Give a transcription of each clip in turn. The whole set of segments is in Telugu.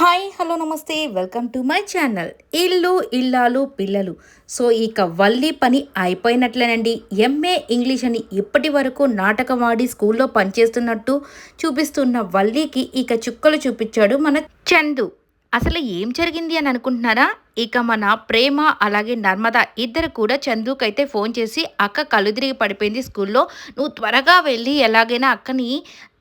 హాయ్ హలో నమస్తే వెల్కమ్ టు మై ఛానల్. ఇల్లు ఇల్లాలు పిల్లలు. సో ఇక వల్లి పని అయిపోయినట్లేనండి. ఎంఏ ఇంగ్లీష్ అని ఇప్పటి వరకు నాటకం ఆడి స్కూల్లో పనిచేస్తున్నట్టు చూపిస్తున్న వల్లికి ఇక చుక్కలు చూపించాడు మన చందు. అసలు ఏం జరిగింది అని అనుకుంటున్నారా? ఇక మన ప్రేమ అలాగే నర్మద ఇద్దరు కూడా చందుకైతే ఫోన్ చేసి అక్క కళ్ళు తిరిగి పడిపోయింది స్కూల్లో, నువ్వు త్వరగా వెళ్ళి ఎలాగైనా అక్కని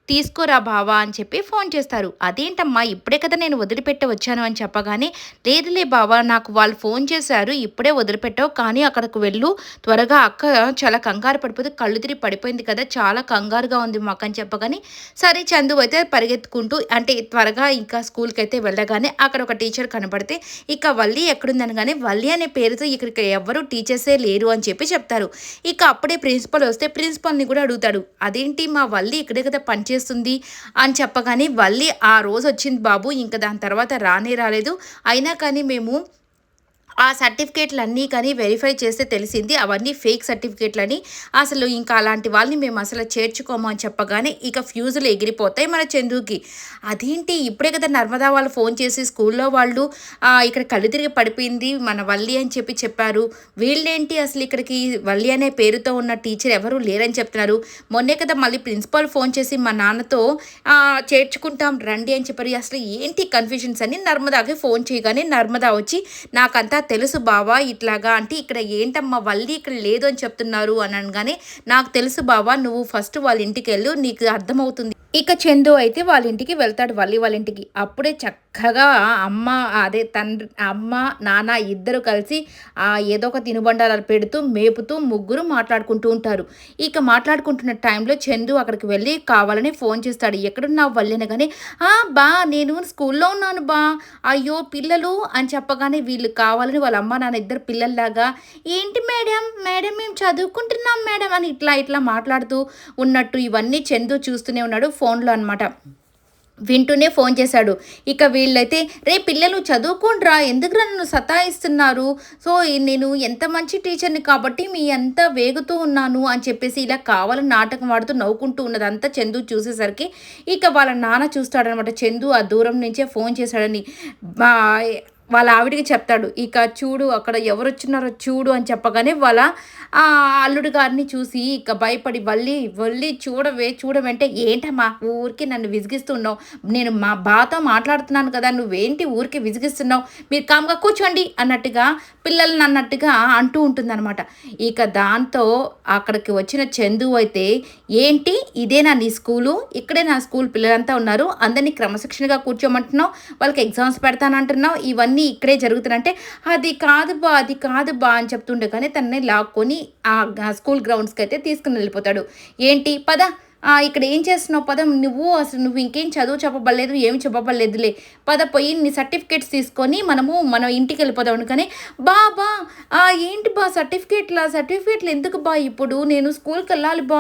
తీసుకురా బావా అని చెప్పి ఫోన్ చేస్తారు. అదేంటమ్మా ఇప్పుడే కదా నేను వదిలిపెట్టి వచ్చాను అని చెప్పగానే, లేదులే బావా నాకు వాళ్ళు ఫోన్ చేశారు ఇప్పుడే వదిలిపెట్టావు కానీ అక్కడికి వెళ్ళు త్వరగా, అక్క చాలా కంగారు పడిపోతే కళ్ళు తిరిగి పడిపోయింది కదా చాలా కంగారుగా ఉంది మాకు అని చెప్పగానే, సరే చందు అయితే పరిగెత్తుకుంటూ అంటే త్వరగా ఇంకా స్కూల్కి అయితే వెళ్ళగానే అక్కడ ఒక టీచర్ కనబడితే, ఇక వల్లి ఎక్కడుందనగానే వల్లి అనే పేరుతో ఇక్కడికి ఎవరు టీచర్సే లేరు అని చెప్పి చెప్తారు. ఇక అప్పుడే ప్రిన్సిపల్ వస్తే ప్రిన్సిపల్ని కూడా అడుగుతాడు, అదేంటి మా వల్లి ఇక్కడే కదా పనిచేస్తుంది అని చెప్పగానే, వల్లి ఆ రోజు వచ్చింది బాబు, ఇంకా దాని తర్వాత రానే రాలేదు, అయినా కానీ మేము ఆ సర్టిఫికేట్లన్నీ కానీ వెరిఫై చేస్తే తెలిసింది అవన్నీ ఫేక్ సర్టిఫికేట్లని, అసలు ఇంకా అలాంటి వాళ్ళని మేము అసలు చేర్చుకోము అని చెప్పగానే ఇక ఫ్యూజులు ఎగిరిపోతాయి మన చందుకి. అదేంటి ఇప్పుడే కదా నర్మదా వాళ్ళు ఫోన్ చేసి స్కూల్లో వాళ్ళు ఇక్కడ కళ్ళు తిరిగి పడిపోయింది మన వల్లి అని చెప్పి చెప్పారు, వీళ్ళేంటి అసలు ఇక్కడికి వల్లి అనే పేరుతో ఉన్న టీచర్ ఎవరు లేరని చెప్తున్నారు, మొన్నే కదా మళ్ళీ ప్రిన్సిపాల్ ఫోన్ చేసి మా నాన్నతో చేర్చుకుంటాం రండి అని చెప్పారు, అసలు ఏంటి కన్ఫ్యూజన్స్ అని నర్మదాకి ఫోన్ చేయగానే నర్మదా వచ్చి, నాకంతా తెలుసు బావా ఇట్లాగా అంటే ఇక్కడ ఏంటమ్మా వల్లి ఇక్కడ లేదు అని చెప్తున్నారు అని అనగానే, నాకు తెలుసు బావా నువ్వు ఫస్ట్ వాళ్ళ ఇంటికి వెళ్ళు నీకు అర్థమవుతుంది. ఇక చందు అయితే వాళ్ళ ఇంటికి వెళ్తాడు, వల్లి వాళ్ళ ఇంటికి. అప్పుడే చక్కగా అమ్మ అదే తండ్రి అమ్మ నాన్న ఇద్దరు కలిసి ఏదో ఒక తినుబండారాలు పెడుతూ మేపుతూ ముగ్గురు మాట్లాడుకుంటూ ఉంటారు. ఇక మాట్లాడుకుంటున్న టైంలో చందు అక్కడికి వెళ్ళి కావాలని ఫోన్ చేస్తాడు, ఎక్కడున్నావు వల్లి అనగానే, బా నేను స్కూల్లో ఉన్నాను బా, అయ్యో పిల్లలు అని చెప్పగానే వీళ్ళు కావాలని వాళ్ళ అమ్మ నాన్న ఇద్దరు పిల్లల్లాగా, ఏంటి మేడం మేడం మేము చదువుకుంటున్నాం మేడం అని ఇట్లా ఇట్లా మాట్లాడుతూ ఉన్నట్టు ఇవన్నీ చందు చూస్తూనే ఉన్నాడు ఫోన్లో అనమాట. వింటూనే ఫోన్ చేశాడు. ఇక వీళ్ళైతే, రే పిల్లలు చదువుకోండిరా ఎందుకురా నన్ను సతాయిస్తున్నారు, సో నేను ఎంత మంచి టీచర్ని కాబట్టి మీ అంతా వేగుతూ ఉన్నాను అని చెప్పేసి ఇలా కావాలని నాటకం ఆడుతూ నవ్వుకుంటూ ఉన్నదంతా చందు చూసేసరికి ఇక వాళ్ళ నాన్న చూస్తాడనమాట, చందు ఆ దూరం నుంచే ఫోన్ చేశాడని. వాళ్ళ ఆవిడికి చెప్తాడు, ఇక చూడు అక్కడ ఎవరు వచ్చినారో చూడు అని చెప్పగానే వాళ్ళ అల్లుడు గారిని చూసి ఇక భయపడి, వల్లి చూడవంటే, ఏంటమ్మా ఊరికి నన్ను విసిగిస్తున్నావు, నేను మా బాతో మాట్లాడుతున్నాను కదా నువ్వేంటి ఊరికి విసిగిస్తున్నావు, మీరు కామ్గా కూర్చోండి అన్నట్టుగా పిల్లల్ని అన్నట్టుగా అంటూ ఉంటుందన్నమాట. ఇక దాంతో అక్కడికి వచ్చిన చందు అయితే, ఏంటి ఇదేనా నీ స్కూలు, ఇక్కడే నా స్కూల్ పిల్లలంతా ఉన్నారు అందరినీ క్రమశిక్షణగా కూర్చోమంటున్నావు, వాళ్ళకి ఎగ్జామ్స్ పెడతానంటున్నావు, ఇవన్నీ ఇక్కడే జరుగుతుందంటే, అది కాదు బా అని చెప్తుండే కానీ తనని లాక్కొని ఆ స్కూల్ గ్రౌండ్స్కి అయితే తీసుకుని వెళ్ళిపోతాడు. ఏంటి పద ఇక్కడ ఏం చేస్తున్నావు పద, నువ్వు ఇంకేం చదువు చెప్పబడలేదు ఏమి చెప్పబడలేదులే, పద పోయి నీ సర్టిఫికేట్స్ తీసుకొని మనం ఇంటికి వెళ్ళిపోదాం. కానీ బా ఏంటి బా సర్టిఫికేట్లు ఎందుకు బా, ఇప్పుడు నేను స్కూల్కి వెళ్ళాలి బా,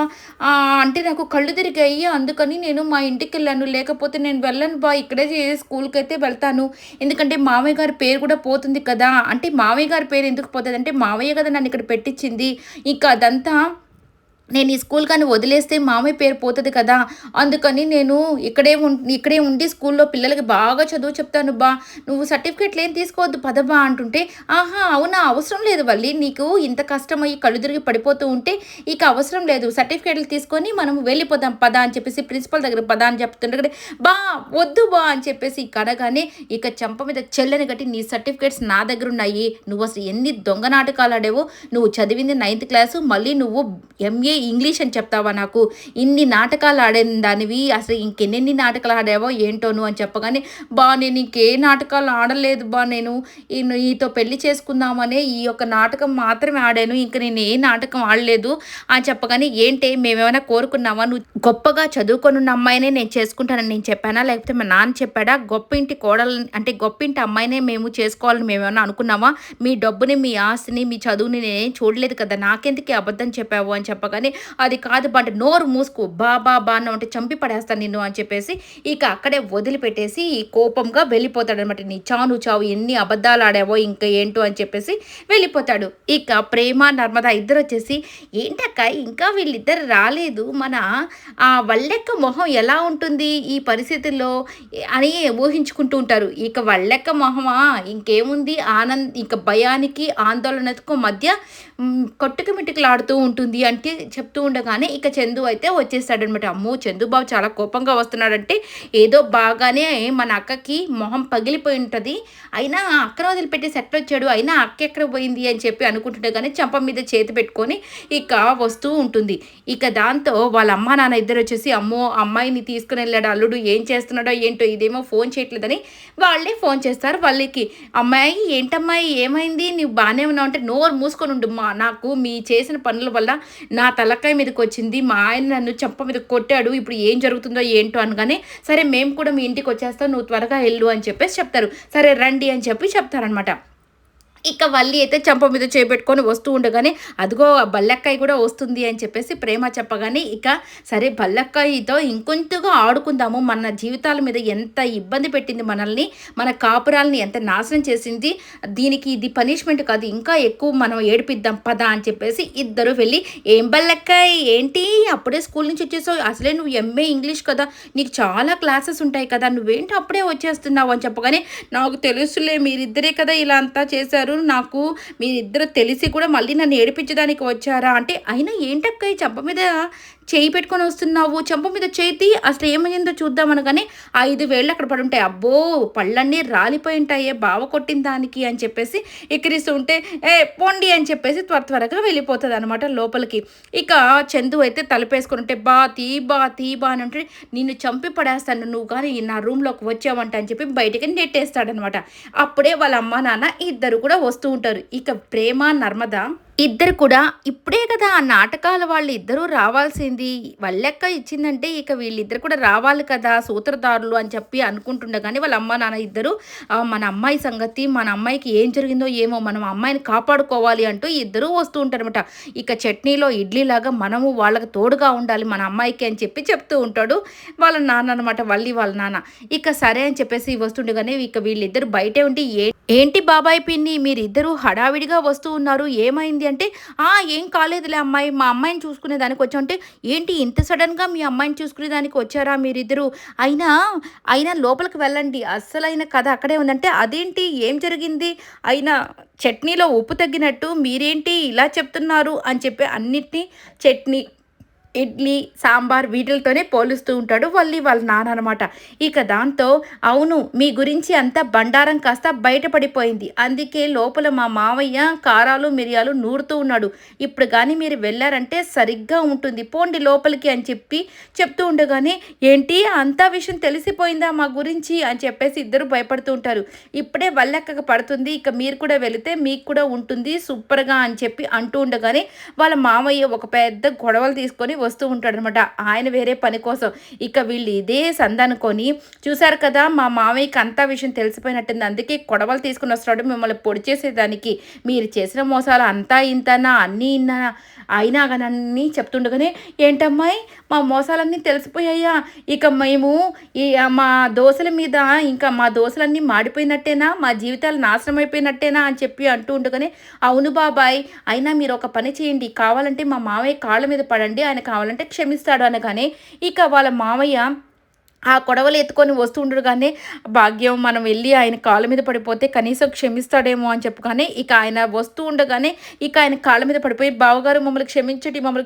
అంటే నాకు కళ్ళు తిరిగాయి అందుకని నేను మా ఇంటికి వెళ్ళాను, లేకపోతే నేను వెళ్ళను బా, ఇక్కడే స్కూల్కి అయితే వెళ్తాను, ఎందుకంటే మామయ్య గారి పేరు కూడా పోతుంది కదా, అంటే మామయ్య గారి పేరు ఎందుకు పోతుంది అంటే మామయ్య కదా నన్ను ఇక్కడ పెట్టించింది, ఇంకా అదంతా నేను ఈ స్కూల్ కానీ వదిలేస్తే మామయ్య పేరు పోతుంది కదా, అందుకని నేను ఇక్కడే ఉండి స్కూల్లో పిల్లలకి బాగా చదువు చెప్తాను బా, నువ్వు సర్టిఫికేట్లు ఏం తీసుకోవద్దు పదబా అంటుంటే, అవునా అవసరం లేదు వల్లి, నీకు ఇంత కష్టమయ్యి కళ్ళు తిరిగి పడిపోతూ ఉంటే ఇక అవసరం లేదు, సర్టిఫికేట్లు తీసుకొని మనం వెళ్ళిపోదాం పద అని చెప్పేసి ప్రిన్సిపల్ దగ్గర పద అని చెప్తుంటే, బా వద్దు బా అని చెప్పేసి కడగానే ఇక చెంప మీద చెల్లని గట్టి, నీ సర్టిఫికేట్స్ నా దగ్గర ఉన్నాయి, నువ్వు అసలు ఎన్ని దొంగ నాటకాలు ఆడావో, నువ్వు చదివింది 9th క్లాసు మళ్ళీ నువ్వు ఎంఏ ఇంగ్లీష్ అని చెప్తావా, నాకు ఇన్ని నాటకాలు ఆడిన దానివి అసలు ఇంకెన్నెన్ని నాటకాలు ఆడావో ఏంటోను అని చెప్పగానే, బా నేను ఇంకే నాటకాలు ఆడలేదు బా, నేను ఈతో పెళ్లి చేసుకుందామనే ఈ యొక్క నాటకం మాత్రమే ఆడాను, ఇంక నేను ఏ నాటకం ఆడలేదు అని చెప్పగానే, ఏంటే మేమేమైనా కోరుకున్నావా, నువ్వు గొప్పగా చదువుకొనున్న అమ్మాయినే నేను చేసుకుంటానని నేను చెప్పానా, లేకపోతే మా నాన్న చెప్పాడా, గొప్ప ఇంటి కోడలు అంటే గొప్ప ఇంటి అమ్మాయినే మేము చేసుకోవాలని మేమేమైనా అనుకున్నావా, మీ డబ్బుని మీ ఆస్తిని మీ చదువుని నేనేం చూడలేదు కదా, నాకెందుకు అబద్ధం చెప్పావు అని చెప్పగానే, ఉంటుండగానే అది కాదు బా అంటే నోరు మూసుకో బా బా బా అన్నావు అంటే చంపి పడేస్తాను నిన్ను అని చెప్పేసి ఇక అక్కడే వదిలిపెట్టేసి కోపంగా వెళ్ళిపోతాడనమాట. నీ చావు చావు ఎన్ని అబద్ధాలు ఆడావో ఇంకా ఏంటో అని చెప్పేసి వెళ్ళిపోతాడు. ఇక ప్రేమ, నర్మద ఇద్దరొచ్చేసి ఏంటక్క ఇంకా వీళ్ళిద్దరు రాలేదు. మన వల్లెక్క మొహం ఎలా ఉంటుంది ఈ పరిస్థితుల్లో అని ఊహించుకుంటూ ఉంటారు. ఇక వల్లెక్క మొహమా ఇంకేముంది ఇంక భయానికి, ఆందోళనకు మధ్య కొట్టుకుమిట్టుకులాడుతూ ఉంటుంది అంటే చెప్తూ ఉండగానే ఇక చందు అయితే వచ్చేస్తాడనమాట. అమ్మో! చందు బాబు చాలా కోపంగా వస్తున్నాడంటే ఏదో బాగానే మన అక్కకి మొహం పగిలిపోయి ఉంటది. అయినా అక్కన వదిలిపెట్టేసి ఎట్లొచ్చాడు? అయినా అక్క ఎక్కడ పోయింది అని చెప్పి అనుకుంటుంటే గానీ చెంప మీద చేతి పెట్టుకొని ఇక వస్తూ ఉంటుంది. ఇక దాంతో వాళ్ళ అమ్మా, నాన్న ఇద్దరొచ్చేసి అమ్మో! అమ్మాయిని తీసుకొనెళ్ళాడు అల్లుడు ఏం చేస్తున్నాడో ఏంటో ఇదేమో ఫోన్ చేయట్లేదని వాళ్ళే ఫోన్ చేస్తారు వాళ్ళకి. అమ్మాయి ఏంటమ్మాయి ఏమైంది? నువ్వు బానే ఉన్నావు అంటే నోరు మూసుకొనుండు నాకు మీ చేసిన పనుల వల్ల నా తలకాయ మీదకొచ్చింది. మా ఆయన నన్ను చెంప మీద కొట్టాడు. ఇప్పుడు ఏం జరుగుతుందో ఏంటో అనగానే, సరే మేము కూడా మీ ఇంటికొచ్చేస్తాం. నువ్వు త్వరగా ఎళ్ళు అని చెప్పేసి చెప్తారు. సరే రండి అని చెప్పి చెప్తారనమాట. ఇక వల్లి అయితే చెంప మీద చేపెట్టుకొని వస్తూ ఉండగానే అదిగో బల్లెక్కాయ కూడా వస్తుంది అని చెప్పేసి ప్రేమ చెప్పగానే ఇక సరే బల్లెక్కాయతో ఇంకొంచెంగా ఆడుకుందాము. మన జీవితాల మీద ఎంత ఇబ్బంది పెట్టింది మనల్ని, మన కాపురాలని ఎంత నాశనం చేసింది. దీనికి ఇది పనిష్మెంట్ కాదు ఇంకా ఎక్కువ మనం ఏడిపిద్దాం పద అని చెప్పేసి ఇద్దరు వెళ్ళి ఏం బల్లెక్కాయ ఏంటి అప్పుడే స్కూల్ నుంచి వచ్చేసావు అసలే నువ్వు ఎంఏ ఇంగ్లీష్ కదా నీకు చాలా క్లాసెస్ ఉంటాయి కదా నువ్వేంటి అప్పుడే వచ్చేస్తున్నావు అని చెప్పగానే నాకు తెలుసులే మీరిద్దరే కదా ఇలా అంతా చేశారు నాకు మీరిద్దరు తెలిసి కూడా మళ్ళీ నన్ను ఏడిపించడానికి వచ్చారా అంటే అయినా ఏంటక్క ఈ చెంప మీద చేయి పెట్టుకొని వస్తున్నావు చెంప మీద చేతి అసలు ఏమైందో చూద్దామనగానే 5 వేళ్ళు అక్కడ పడి ఉంటాయి. అబ్బో పళ్ళన్నీ రాలిపోయి ఉంటాయే బావ కొట్టిన దానికి అని చెప్పేసి ఎక్కిరిస్తూ ఉంటే పోండి అని చెప్పేసి త్వరగా వెళ్ళిపోతుంది అనమాట లోపలికి. ఇక చందు అయితే తలుపేసుకుని ఉంటే బా తీ బా అని అంటే నిన్ను చంపి పడేస్తాను నువ్వు కానీ నా రూమ్లోకి వచ్చావంట అని చెప్పి బయటికి నెట్టేస్తాడనమాట. అప్పుడే వాళ్ళ అమ్మ నాన్న ఇద్దరు కూడా వస్తూ ఉంటారు. ఇక ప్రేమ, నర్మద ఇద్దరు కూడా ఇప్పుడే కదా ఆ నాటకాల వాళ్ళు ఇద్దరూ రావాల్సింది. వల్లెక్క ఇచ్చిందంటే ఇక వీళ్ళిద్దరు కూడా రావాలి కదా సూత్రధారులు అని చెప్పి అనుకుంటుండగానే వాళ్ళ అమ్మ నాన్న ఇద్దరు మన అమ్మాయి సంగతి మన అమ్మాయికి ఏం జరిగిందో ఏమో మనం అమ్మాయిని కాపాడుకోవాలి అంటూ ఇద్దరూ వస్తూ ఉంటారనమాట. ఇక చట్నీలో ఇడ్లీలాగా మనము వాళ్ళకి తోడుగా ఉండాలి మన అమ్మాయికి అని చెప్పి చెప్తూ ఉంటాడు వాళ్ళ నాన్న అనమాట వల్లి వాళ్ళ నాన్న. ఇక సరే అని చెప్పేసి వస్తుండగానే ఇక వీళ్ళిద్దరు బయటే ఉండి ఏంటి బాబాయ్ పిన్ని మీరిద్దరూ హడావిడిగా వస్తూ ఉన్నారు ఏమైంది అంటే ఏం కాలేదులే అమ్మాయి మా అమ్మాయిని చూసుకునే దానికి వచ్చా అంటే ఏంటి ఇంత సడన్గా మీ అమ్మాయిని చూసుకునే దానికి వచ్చారా మీరిద్దరు అయినా లోపలికి వెళ్ళండి అస్సలైన కథ అక్కడే ఉందంటే అదేంటి ఏం జరిగింది అయినా చట్నీలో ఉప్పు తగ్గినట్టు మీరేంటి ఇలా చెప్తున్నారు అని చెప్పి అన్నిటినీ చట్నీ ఇడ్లీ సాంబార్ వీటితోనే పోలుస్తూ ఉంటాడు వల్లి వాళ్ళ నాన్న అనమాట. ఇక దాంతో అవును మీ గురించి అంతా బండారం కాస్త బయటపడిపోయింది అందుకే లోపల మా మావయ్య కారాలు మిరియాలు నూరుతూ ఉన్నాడు ఇప్పుడు కానీ మీరు వెళ్ళారంటే సరిగ్గా ఉంటుంది పోండి లోపలికి అని చెప్పి చెప్తూ ఉండగానే ఏంటి అంతా విషయం తెలిసిపోయిందా మా గురించి అని చెప్పేసి ఇద్దరు భయపడుతూ ఉంటారు. ఇప్పుడే వల్లెక్కక పడుతుంది ఇక మీరు కూడా వెళితే మీకు కూడా ఉంటుంది సూపర్గా అని చెప్పి అంటూ ఉండగానే వాళ్ళ మావయ్య ఒక పెద్ద గొడవలు తీసుకొని వస్తూ ఉంటాడనమాట ఆయన వేరే పని కోసం. ఇక వీళ్ళు ఇదే సందనుకొని చూశారు కదా మా మామయ్యకి అంతా విషయం తెలిసిపోయినట్టుంది అందుకే గొడవలు తీసుకుని వస్తున్నాడు మిమ్మల్ని పొడి చేసేదానికి మీరు చేసిన మోసాలు అంతా ఇంతనా అన్నీ ఇన్నా అయినా కానీ చెప్తుండగానే ఏంటమ్మాయి మా మోసాలన్నీ తెలిసిపోయాయా ఇక మేము మా దోశల మీద ఇంకా మా దోశలన్నీ మాడిపోయినట్టేనా మా జీవితాలు నాశనం అయిపోయినట్టేనా అని చెప్పి అంటూ ఉండగానే అవును బాబాయ్ అయినా మీరు ఒక పని చేయండి కావాలంటే మా మావయ్య కాళ్ళ మీద పడండి ఆయన కావాలంటే క్షమిస్తాడు అనగానే ఇక వాళ్ళ మావయ్య ఆ కొడవలు ఎత్తుకొని వస్తుండగానే భాగ్యం మనం వెళ్ళి ఆయన కాళ్ళ మీద పడిపోతే కనీసం క్షమిస్తాడేమో అని చెప్పగానే ఇక ఆయన వస్తూ ఉండగానే ఇక ఆయన కాళ్ళ మీద పడిపోయి బావగారు మమ్మల్ని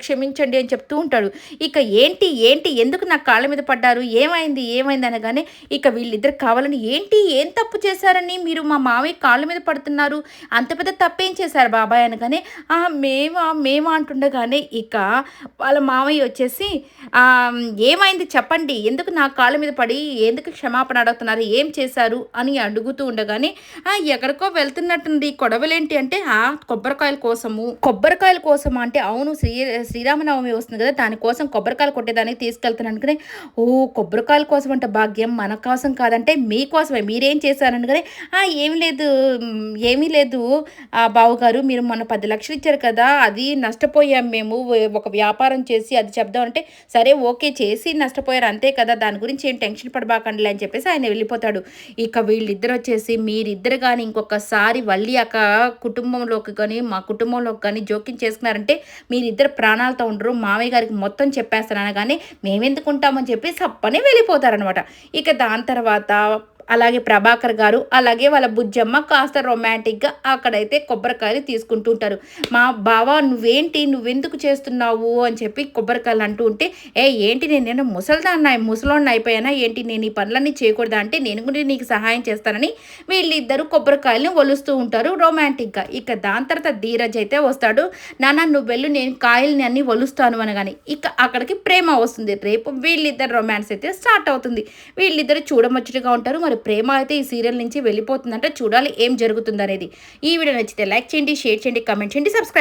క్షమించండి అని చెప్తూ ఉంటాడు. ఇక ఏంటి ఎందుకు నా కాళ్ళ మీద పడ్డారు ఏమైంది అనగానే ఇక వీళ్ళిద్దరు కావాలని ఏం తప్పు చేశారని మీరు మా మావయ్య కాళ్ళ మీద పడుతున్నారు అంత పెద్ద తప్పేం చేశారు బాబాయ్ అనగానే మేమా అంటుండగానే ఇక వాళ్ళ మావయ్య వచ్చేసి ఏమైంది చెప్పండి ఎందుకు నా కాళ్ళ మీద పడి ఎందుకు క్షమాపణ అడుగుతున్నారు, ఏం చేశారు అని అడుగుతూ ఉండగానే ఎక్కడికో వెళ్తున్నట్టుంది, గొడవలేంటి అంటే కొబ్బరికాయల కోసము. కొబ్బరికాయల కోసమా అంటే అవును, శ్రీరామనవమి వస్తుంది కదా, దానికోసం కొబ్బరికాయలు కొట్టేదానికి తీసుకెళ్తాను అనుకుని, ఓ కొబ్బరికాయల కోసం అంటే భాగ్యం, మన కోసం కాదంటే మీకోసమే, మీరేం చేశారనగానే ఏమి లేదు, ఏమీ లేదు బావగారు, మీరు మొన్న 10 లక్షలు ఇచ్చారు కదా, అది నష్టపోయాం మేము ఒక వ్యాపారం చేసి, అది చెప్దామంటే సరే ఓకే చేసి నష్టపోయారు అంతే కదా, దాని గురించి ఏం టెన్షన్ పడబాకండి అని చెప్పేసి ఆయన వెళ్ళిపోతాడు. ఇక వీళ్ళిద్దరు వచ్చేసి, మీరిద్దరు కానీ ఇంకొకసారి వల్లి అక్క కుటుంబంలోకి కానీ మా కుటుంబంలోకి కానీ జోక్యం చేసుకున్నారంటే మీరిద్దరు ప్రాణాలతో ఉండరు, మామయ్య గారికి మొత్తం చెప్పేస్తాను అనగానే మేమెందుకు ఉంటామని చెప్పి సప్పని వెళ్ళిపోతారనమాట. ఇక దాని తర్వాత అలాగే ప్రభాకర్ గారు, అలాగే వాళ్ళ బుజ్జమ్మ కాస్త రొమాంటిక్గా అక్కడైతే కొబ్బరికాయలు తీసుకుంటూ ఉంటారు. మా బావ నువ్వెందుకు చేస్తున్నావు అని చెప్పి కొబ్బరికాయలు అంటూ ఉంటే, ఏంటి నేను ముసలోడిని అయిపోయానా ఏంటి, నేను ఈ పనులన్నీ చేయకూడదా అంటే, నేను కూడా నీకు సహాయం చేస్తానని వీళ్ళిద్దరూ కొబ్బరికాయలని ఒలుస్తూ ఉంటారు రొమాంటిక్గా. ఇక దాని తర్వాత ధీరజ్ అయితే వస్తాడు. నాన్న నువ్వు వెళ్ళు, నేను కాయల్ని అన్నీ ఒలుస్తాను అనగాని ఇక అక్కడికి ప్రేమ వస్తుంది. రేపు వీళ్ళిద్దరు రొమాన్స్ అయితే స్టార్ట్ అవుతుంది. వీళ్ళిద్దరు చూడముచ్చటగా ఉంటారు. మరి ప్రేమ అయితే ఈ సీరియల్ నుంచి వెళ్ళిపోతుందంటే చూడాలి ఏం జరుగుతుందనేది. ఈ వీడియో నచ్చితే లైక్ చేయండి, షేర్ చేయండి, కామెంట్ చేయండి, సబ్స్క్రైబ్